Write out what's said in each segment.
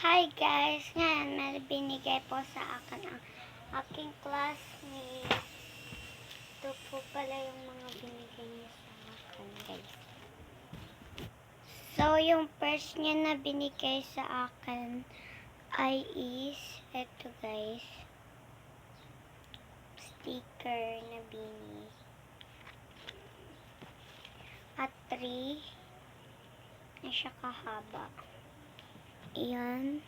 Hi guys! Ngayon, may binigay po sa akin ang aking classmate. Ito po pala yung mga binigay niya sa akin guys. So, yung first niya na binigay sa akin ay ito guys. Sticker na bini. At 3 na siya kahaba. Yan.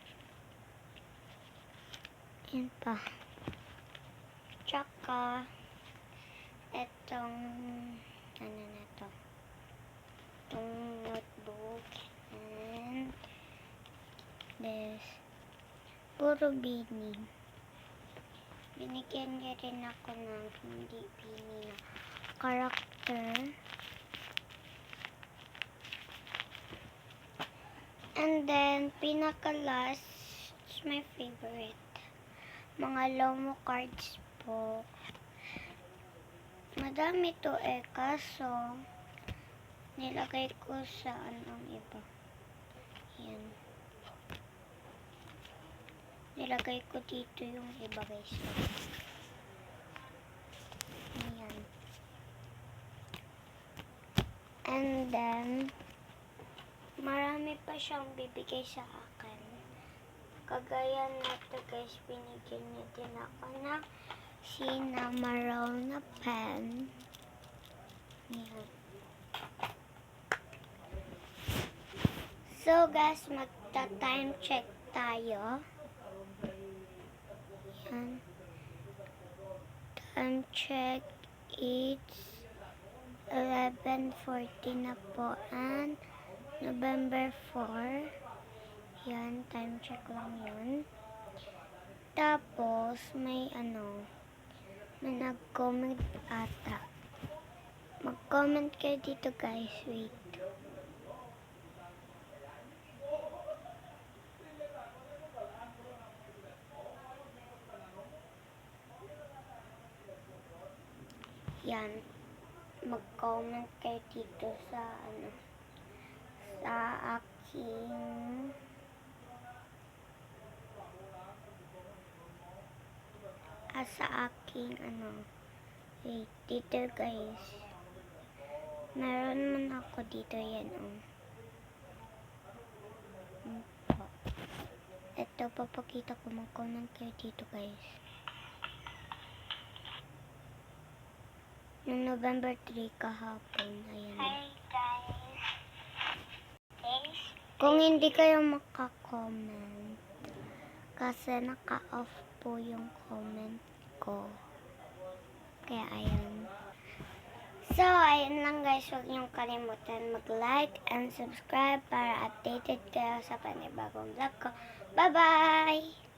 Yan pa. Tsaka, etong, ano na to? Itong notebook. And, this. Puro bini. Binigyan niya rin ako ng hindi bini na character. And then, pinaka-last, it's my favorite. Mga Lomo cards po. Madami to kaso, nilagay ko sa anong iba. Yan. Nilagay ko dito yung iba guys. Yan. And then, marami pa siyang bibigay sa akin. Kagaya na to guys, binigyan niya din ako ng Cinnamoroll na pen. Yan. So guys, magta-time check tayo. Yan. Time check, it's 11:40 na po and November 4. Yan, time check lang yun. Tapos, may nag-comment ata. Mag-comment kayo dito guys, wait. Yan. Mag-comment kayo dito sa sa aking wait, dito guys. Meron man ako dito yan Ito, papakita ko, mag-comment kayo dito guys. Noong November 3 kahapon, ayan. Hi guys. Kung hindi kayo maka-comment, kasi naka-off po yung comment ko. Kaya ayan. So, ayun lang guys. Huwag niyong kalimutan mag-like and subscribe para updated kayo sa panibagong vlog ko. Bye-bye!